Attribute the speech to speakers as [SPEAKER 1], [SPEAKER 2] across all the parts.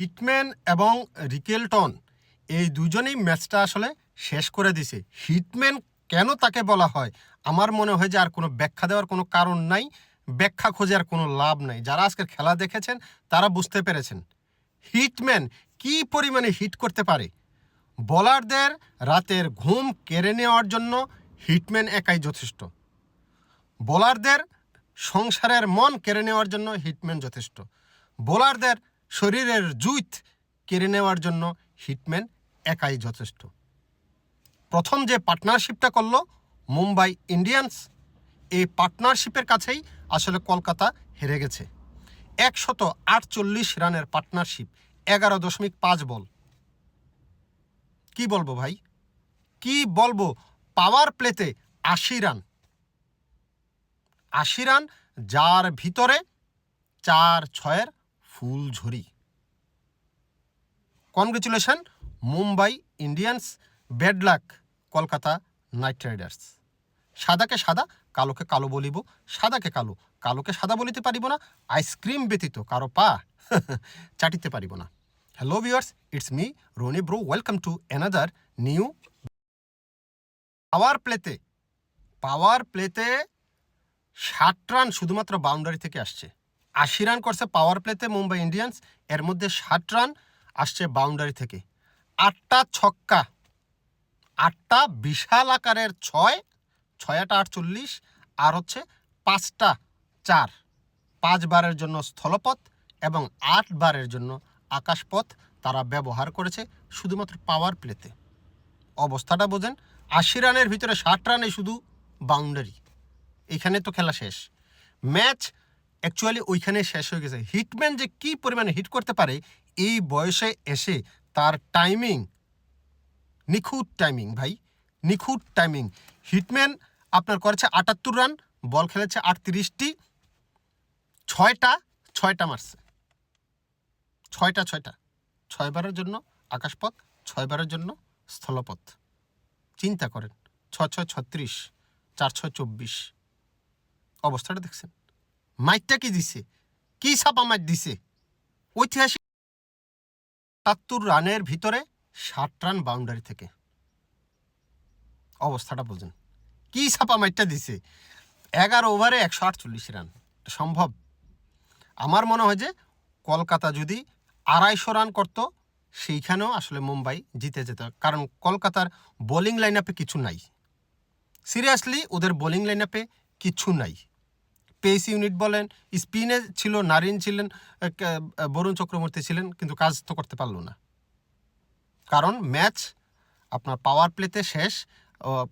[SPEAKER 1] Hitman এবং Rickelton এই দুজনেই ম্যাচটা আসলে শেষ করে দিছে। হিটম্যান কেন তাকে বলা হয়, আমার মনে হয় যে আর কোনো ব্যাখ্যা দেওয়ার কোনো কারণ নাই, ব্যাখ্যা খোঁজে আর কোনো লাভ নাই। যারা আজকের খেলা দেখেছেন তারা বুঝতে পেরেছেন হিটম্যান কি পরিমাণে হিট করতে পারে। বোলারদের রাতের ঘুম কেড়ে নেওয়ার জন্য হিটম্যান একাই যথেষ্ট। বোলারদের সংসারের মন কেড়ে নেওয়ার জন্য হিটম্যান যথেষ্ট। বোলারদের শরীরের জুইথ কেড়ে নেওয়ার জন্য হিটম্যান একাই যথেষ্ট। প্রথম যে পার্টনারশিপটা করলো মুম্বাই ইন্ডিয়ান্স, এই পার্টনারশিপের কাছেই আসলে কলকাতা হেরে গেছে। 148 রানের পার্টনারশিপ, 11.5 বল। কি বলবো ভাই, কি বলবো। পাওয়ার প্লেতে 80 রান, 80 রান, যার ভিতরে 4-6-এর ফুল ঝুরি। Congratulation Mumbai Indians, bad luck Kolkata knight riders. সাদাকে সাদা, কালোকে কালো বলিব, সাদাকে কালো, কালোকে সাদা বলিতে পারিব না, আইসক্রিম ব্যতীত কারো পা চাটিতে পারিব না। Hello viewers, it's me Roni bro, welcome to another new. Power প্লেতে 60 রান শুধুমাত্র বাউন্ডারি থেকে আসছে। 80 রান করছে পাওয়ার প্লেতে মুম্বাই ইন্ডিয়ান্স, এর মধ্যে 60 রান আসছে বাউন্ডারি থেকে। 8টা ছক্কা, 8টা বিশাল আকারের 6, 6টা 48, আর হচ্ছে 5টা 4, 5 বারের জন্য স্থলপথ এবং 8 বারের জন্য আকাশপথ তারা ব্যবহার করেছে শুধুমাত্র পাওয়ার প্লেতে। অবস্থাটা বোঝেন, 80 রানের ভিতরে 60 রানে শুধু বাউন্ডারি। এখানে তো খেলা শেষ, ম্যাচ অ্যাকচুয়ালি ওইখানে শেষ হয়ে গেছে। হিটম্যান যে কি পরিমাণে হিট করতে পারে এই বয়সে এসে, তার টাইমিং নিখুঁত টাইমিং ভাই, নিখুঁত টাইমিং। হিটম্যান আপনার করেছে 78 রান, বল খেলেছে 38টি, 6টা মারছে, 6টা 6 বারের জন্য আকাশপথ, 6 বারের জন্য স্থলপথ। চিন্তা করেন, 6-6 36, 4-6 24। অবস্থাটা দেখছেন, মাইকটা কি দিছে, কি ছাপা মাইক দিছে। ঐতিহাসিক 78 রানের ভিতরে 60 রান বাউন্ডারি থেকে। অবস্থাটা বোঝেন, কি ছাপা মাইকটা দিছে। 11 ওভারে 148 রান সম্ভব? আমার মনে হয় যে কলকাতা যদি 250 রান করত, সেইখানেও আসলে মুম্বাই জিতে যেত, কারণ কলকাতার বোলিং লাইন আপে কিছু নাই। সিরিয়াসলি ওদের বোলিং লাইন আপে কিছু নাই। পেস ইউনিট বলেন, স্পিনে ছিল নারিন ছিলেন, বরুণ চক্রবর্তী ছিলেন, কিন্তু কাজ তো করতে পারলো না, কারণ ম্যাচ আপনার পাওয়ার প্লেতে শেষ।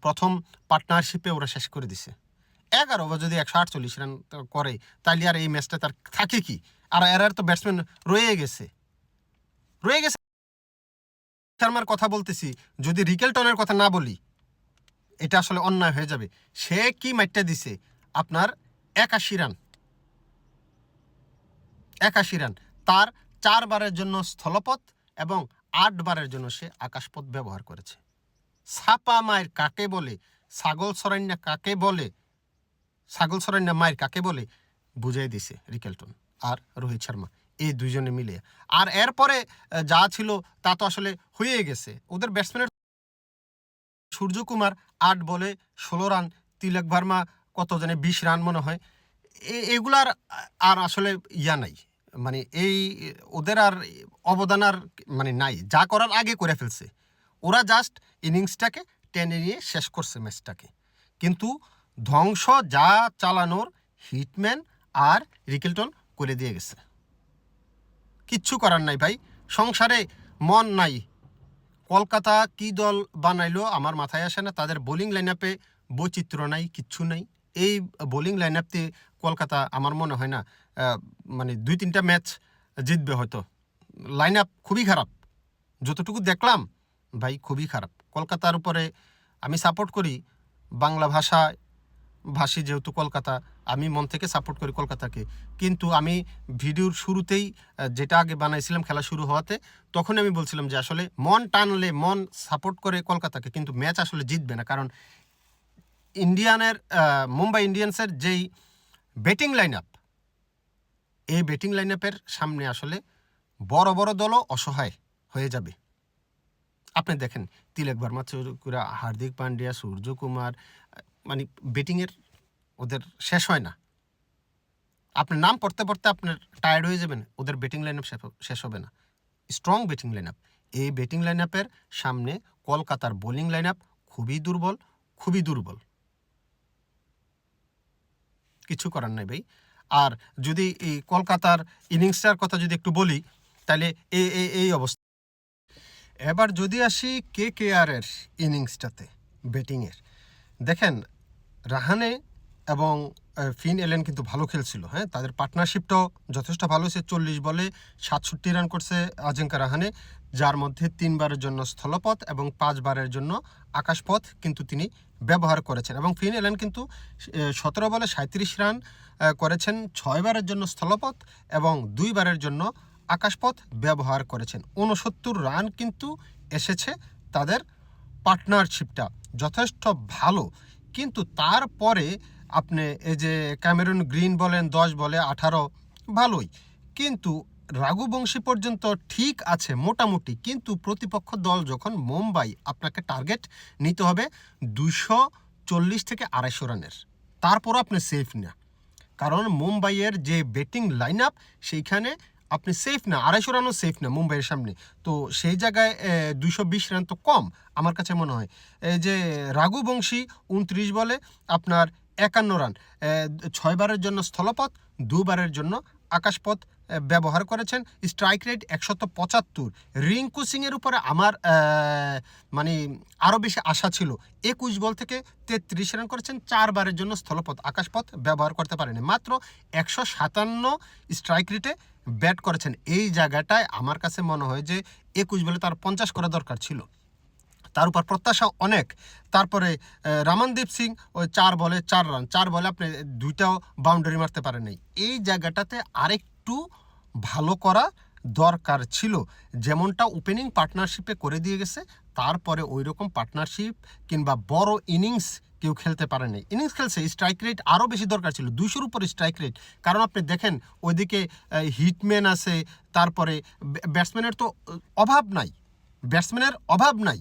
[SPEAKER 1] প্রথম পার্টনারশিপে ওরা শেষ করে দিছে। 11 ওভার যদি 148 রান করে, তাইলে আর এই ম্যাচটা তার থাকে কি? আর এরার তো ব্যাটসম্যান রয়ে গেছে। শর্মার কথা বলতেছি, যদি রিকেলটনের কথা না বলি এটা আসলে অন্যায় হয়ে যাবে। সে কি মাইটটা দিছে আপনার 81 রান, 81 রান। তার 4 বারের জন্য স্থলপথ এবং 8 বারের জন্য সে আকাশপথ ব্যবহার করেছে। ছাপা মায়ের কাকে বলে, ছাগল সরাইন্যা কাকে বলে, ছাগল সরাইন্যা মায়ের কাকে বলে বুঝাই দিছে রিকেলটন আর রোহিত শর্মা, এই দুইজনে মিলে। আর এরপরে যা ছিল তা তো আসলে হয়ে গেছে। ওদের ব্যাটসম্যানের সূর্যকুমার 8 বলে 16 রান, তিলক ভার্মা কত জানে 20 রান মনে হয়। এগুলার আর আসলে ইয়া নাই, মানে এই ওদের আর অবদান আর মানে নাই, যা করার আগে করে ফেলছে। ওরা জাস্ট ইনিংসটাকে টেনে নিয়ে শেষ করছে ম্যাচটাকে। কিন্তু ধ্বংস যা চালানোর হিটম্যান আর রিকেলটন করে দিয়ে গেছে। কিচ্ছু করার নাই ভাই, সংসারে মন নাই। কলকাতা কি দল বানাইলো আমার মাথায় আসে না। তাদের বোলিং লাইন আপে বৈচিত্র্য নাই, কিচ্ছু নাই। এই বোলিং লাইন আপতে কলকাতা আমার মনে হয় না মানে 2-3টা ম্যাচ জিতবে হয়তো। লাইন আপ খুবই খারাপ, যতটুকু দেখলাম ভাই খুবই খারাপ। কলকাতার উপরে আমি সাপোর্ট করি, বাংলা ভাষী যেহেতু কলকাতা, আমি মন থেকে সাপোর্ট করি কলকাতাকে। কিন্তু আমি ভিডিওর শুরুতেই যেটা আগে বানাইছিলাম খেলা শুরু হওয়াতে, তখন আমি বলছিলাম যে আসলে মন টানলে মন সাপোর্ট করে কলকাতাকে, কিন্তু ম্যাচ আসলে জিতবে না। কারণ মুম্বাই ইন্ডিয়ান্সের যেই ব্যাটিং লাইন আপ, এই ব্যাটিং লাইন আপের সামনে আসলে বড় বড় দলও অসহায় হয়ে যাবে। আপনি দেখেন তিলক ভার্মা, হার্দিক পান্ডিয়া, সূর্যকুমার, মানে ব্যাটিংয়ের ওদের শেষ হয় না। আপনার নাম পড়তে পড়তে আপনার টায়ার্ড হয়ে যাবেন, ওদের ব্যাটিং লাইন আপ শেষ হবে না। Strong batting line up. এই ব্যাটিং লাইন আপের সামনে কলকাতার বোলিং লাইন আপ খুবই দুর্বল, খুবই দুর্বল। কিছু করার নাই ভাই। আর যদি এই কলকাতার ইনিংসটার কথা যদি একটু বলি, তাহলে এই অবস্থা। এবার যদি আসি কেকেআরের ইনিংসটাতে ব্যাটিংয়ের, দেখেন রাহানে এবং ফিন এলেন কিন্তু ভালো খেলছিল। হ্যাঁ, তাদের পার্টনারশিপটাও যথেষ্ট ভালো হয়েছে। 40 বলে 67 রান করছে অজিঙ্কা রাহানে, যার মধ্যে 3 বারের জন্য স্থলপথ এবং 5 বারের জন্য আকাশপথ কিন্তু তিনি ব্যবহার করেছেন। এবং ফিন এলেন কিন্তু 17 বলে 37 রান করেছেন, 6 বারের জন্য স্থলপথ এবং 2 বারের জন্য আকাশপথ ব্যবহার করেছেন। 69 রান কিন্তু এসেছে তাদের পার্টনারশিপটা যথেষ্ট ভালো। কিন্তু তারপরে আপনি এই যে ক্যামেরন গ্রিন বলেন 10 বলে 18, ভালোই, কিন্তু রাঘুবংশী পর্যন্ত ঠিক আছে মোটামুটি। কিন্তু প্রতিপক্ষ দল যখন মুম্বাই, আপনাকে টার্গেট নিতে হবে 240 থেকে 250 রানের, তারপরও আপনি সেফ না। কারণ মুম্বাইয়ের যে ব্যাটিং লাইন আপ, সেইখানে আপনি সেফ না, 250 রানও সেফ না মুম্বাইয়ের সামনে। তো সেই জায়গায় 220 রান তো কম আমার কাছে মনে হয়। এই যে রাঘুবংশী 29 বলে আপনার 51 রান, 6 বারের জন্য স্থলপথ, 2 বারের জন্য আকাশপথ ব্যবহার করেছেন। Strike rate 175। রিঙ্কু সিংয়ের উপরে আমার মানে আরও বেশি আশা ছিল। 21 বল থেকে 33 রান করেছেন, 4 বারের জন্য স্থলপথ, আকাশপথ ব্যবহার করতে পারেনি। মাত্র 157 স্ট্রাইক রেটে ব্যাট করেছেন। এই জায়গাটায় আমার কাছে মনে হয় যে 21 বলে তার 50 করা দরকার ছিল। তার উপর প্রত্যাশা অনেক। তারপরে রামনদীপ সিং ওই 4 বলে 4 রান, 4 বলে আপনি 2টাও বাউন্ডারি মারতে পারেন নাই। এই জায়গাটাতে আরেকটু ভালো করা দরকার ছিল, যেমনটা ওপেনিং পার্টনারশিপে করে দিয়ে গেছে। তারপরে ওই রকম পার্টনারশিপ কিংবা বড় ইনিংস কেউ খেলতে পারে নাই। ইনিংস খেলছে, স্ট্রাইক রেট আরও বেশি দরকার ছিল, 200-র উপর স্ট্রাইক রেট। কারণ আপনি দেখেন ওইদিকে হিটম্যান আছে, তারপরে ব্যাটসম্যানের তো অভাব নাই, ব্যাটসম্যানের অভাব নাই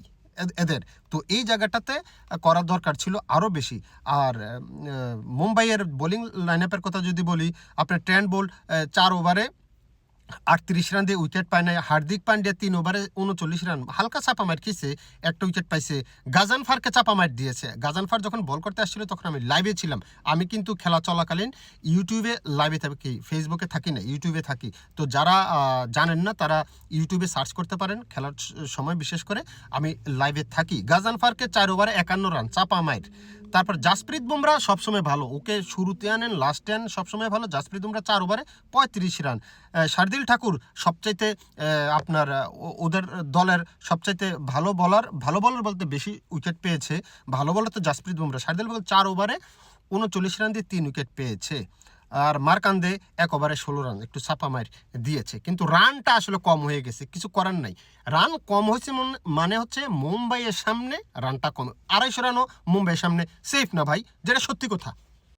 [SPEAKER 1] এদের। তো এই জায়গাটাতে করার দরকার ছিল আরও বেশি। আর মুম্বাইয়ের বোলিং লাইন আপের কথা যদি বলি, আপনার ট্রেন্ট বোল্ট 4 ওভারে 38 রান দিয়ে উইকেট পায় নাই। হার্দিক পান্ডিয়া 3 ওভারে 39 রান, হালকা চাপা মার খেয়েছে, একটা উইকেট পাইছে। গাজানফারকে চাপা মার দিয়েছে। গাজানফার যখন বল করতে আসছিল তখন আমি লাইভে ছিলাম। আমি কিন্তু খেলা চলাকালীন ইউটিউবে লাইভে থাকি, ফেসবুকে থাকি না, ইউটিউবে থাকি। তো যারা জানেন না তারা ইউটিউবে সার্চ করতে পারেন, খেলার সময় বিশেষ করে আমি লাইভে থাকি। গাজানফারকে 4 ওভারে 51 রান চাপা মার। তারপর জাসপ্রীত বুমরা সবসময় ভালো, ওকে শুরুতে আনেন লাস্টে আনেন, সবসময় ভালো। জাসপ্রীত বুমরা 4 ওভারে 35 রান। শার্দিল ঠাকুর সবচাইতে আপনার ওদের দলের সবচাইতে ভালো বলার বলতে বেশি উইকেট পেয়েছে। ভালো বলার তো জাসপ্রীত বুমরা। শার্দিল ঠাকুর 4 ওভারে 39 রান দিয়ে 3 উইকেট পেয়েছে। আর মার্কান্দে 1 ওভারে 16 রান, একটু ছাপা মার দিয়েছে। কিন্তু রানটা আসলে কম হয়ে গেছে, কিছু করার নাই। রান কম হয়েছে মানে হচ্ছে মুম্বাইয়ের সামনে রানটা কম। 250 রানও মুম্বাইয়ের সামনে সেফ না ভাই, যেটা সত্যি কথা।